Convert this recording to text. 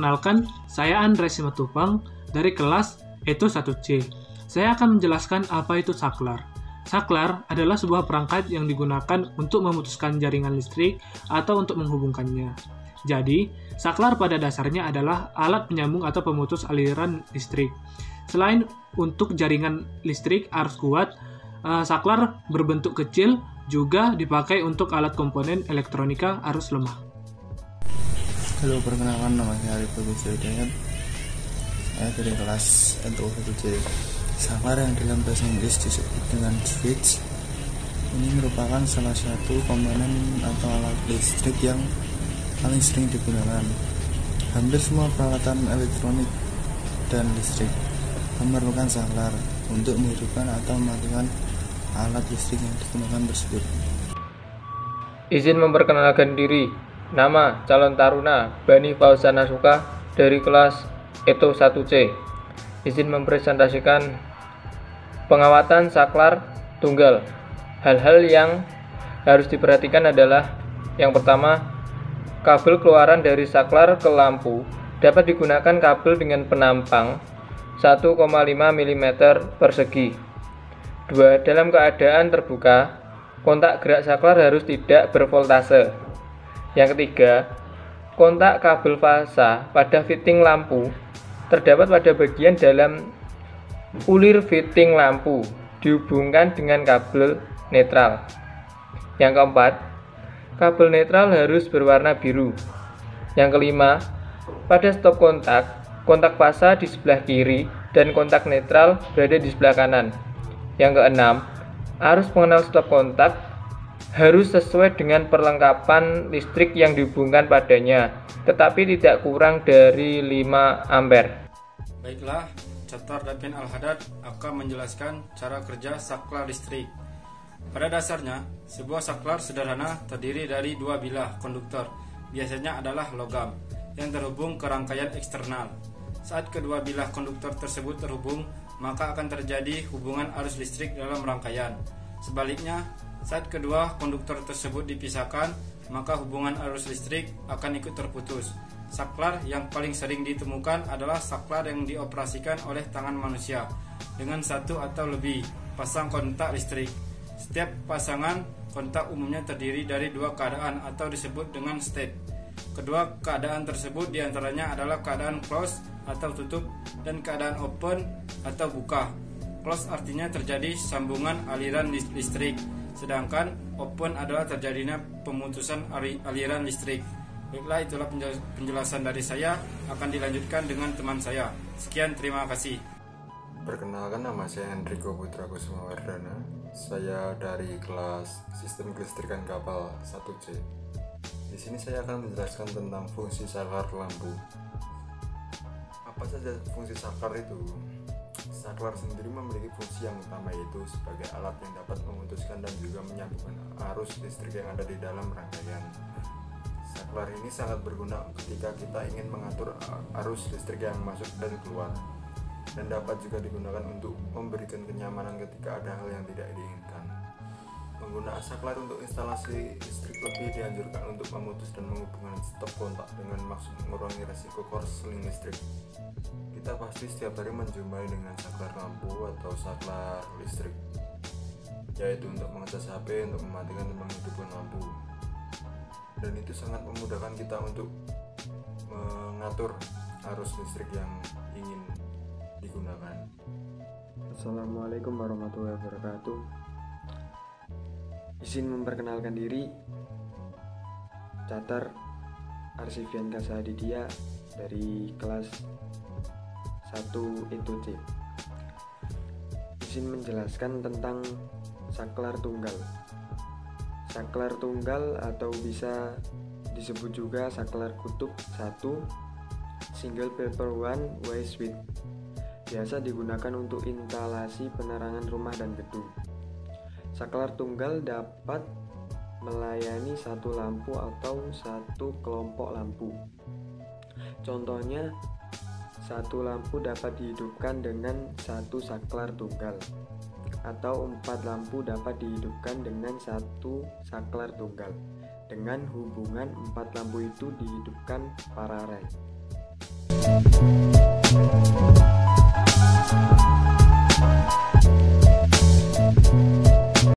Perkenalkan, saya Andre Simatupang dari kelas Eto 1C. Saya akan menjelaskan apa itu saklar. Saklar adalah sebuah perangkat yang digunakan untuk memutuskan jaringan listrik atau untuk menghubungkannya. Jadi, saklar pada dasarnya adalah alat penyambung atau pemutus aliran listrik. Selain untuk jaringan listrik arus kuat, saklar berbentuk kecil juga dipakai untuk alat komponen elektronika arus lemah. Halo, perkenalkan, nama saya Arif Bagus Hidayat. Saya dari kelas NTU 1C. Saklar yang dalam bahasa Inggris disebut dengan switch. Ini merupakan salah satu komponen atau alat listrik yang paling sering digunakan. Hampir semua peralatan elektronik dan listrik memerlukan saklar untuk menghidupkan atau mematikan alat listrik yang digunakan tersebut. Izin memperkenalkan diri. Nama calon taruna Bani Fauzana Suka dari kelas Eto 1C. Izin mempresentasikan pengawatan saklar tunggal. Hal-hal yang harus diperhatikan adalah yang pertama, kabel keluaran dari saklar ke lampu dapat digunakan kabel dengan penampang 1,5 mm persegi. 2. Dalam keadaan terbuka, kontak gerak saklar harus tidak bervoltase. Yang ketiga, kontak kabel fasa pada fitting lampu terdapat pada bagian dalam ulir fitting lampu dihubungkan dengan kabel netral. Yang keempat, kabel netral harus berwarna biru. Yang kelima, pada stop kontak fasa di sebelah kiri dan kontak netral berada di sebelah kanan. Yang keenam, arus pengenal stop kontak harus sesuai dengan perlengkapan listrik yang dihubungkan padanya, tetapi tidak kurang dari 5 ampere. Baiklah, Catar Davin Al-Haddad akan menjelaskan cara kerja saklar listrik. Pada dasarnya, sebuah saklar sederhana terdiri dari dua bilah konduktor, biasanya adalah logam, yang terhubung ke rangkaian eksternal. Saat kedua bilah konduktor tersebut terhubung, maka akan terjadi hubungan arus listrik dalam rangkaian. Sebaliknya, saat kedua konduktor tersebut dipisahkan, maka hubungan arus listrik akan ikut terputus. Saklar yang paling sering ditemukan adalah saklar yang dioperasikan oleh tangan manusia dengan satu atau lebih pasang kontak listrik. Setiap pasangan kontak umumnya terdiri dari dua keadaan atau disebut dengan state. Kedua keadaan tersebut diantaranya adalah keadaan close atau tutup dan keadaan open atau buka. Close artinya terjadi sambungan aliran listrik, sedangkan open adalah terjadinya pemutusan aliran listrik. Baiklah, itulah penjelasan dari saya. Akan dilanjutkan dengan teman saya. Sekian, terima kasih. Perkenalkan, nama saya Hendriko Putra Kusumawardana. Saya dari kelas Sistem Kelistrikan Kapal 1C. Di sini saya akan menjelaskan tentang fungsi saklar lampu. Apa saja fungsi saklar itu? Saklar sendiri memiliki fungsi yang utama, yaitu sebagai alat yang dapat memutuskan dan juga menyambungkan arus listrik yang ada di dalam rangkaian. Saklar ini sangat berguna ketika kita ingin mengatur arus listrik yang masuk dan keluar, dan dapat juga digunakan untuk memberikan kenyamanan ketika ada hal yang tidak diinginkan. Penggunaan saklar untuk instalasi listrik lebih dianjurkan untuk memutus dan menghubungkan stop kontak dengan maksud mengurangi resiko korsleting listrik. Kita pasti setiap hari menjumpai dengan saklar lampu atau saklar listrik, yaitu untuk mengecas HP, untuk mematikan dan menghidupkan lampu. Dan itu sangat memudahkan kita untuk mengatur arus listrik yang ingin digunakan. Assalamualaikum warahmatullahi wabarakatuh. Izin memperkenalkan diri, Catar Arsifian Kasadidia dari kelas 1 ITC. Izin menjelaskan tentang saklar tunggal. Saklar tunggal atau bisa disebut juga saklar kutub 1 single paper one way switch biasa digunakan untuk instalasi penerangan rumah dan gedung. Saklar tunggal dapat melayani satu lampu atau satu kelompok lampu. Contohnya, satu lampu dapat dihidupkan dengan satu saklar tunggal, atau 4 lampu dapat dihidupkan dengan satu saklar tunggal. Dengan hubungan 4 lampu itu dihidupkan paralel. Thank you.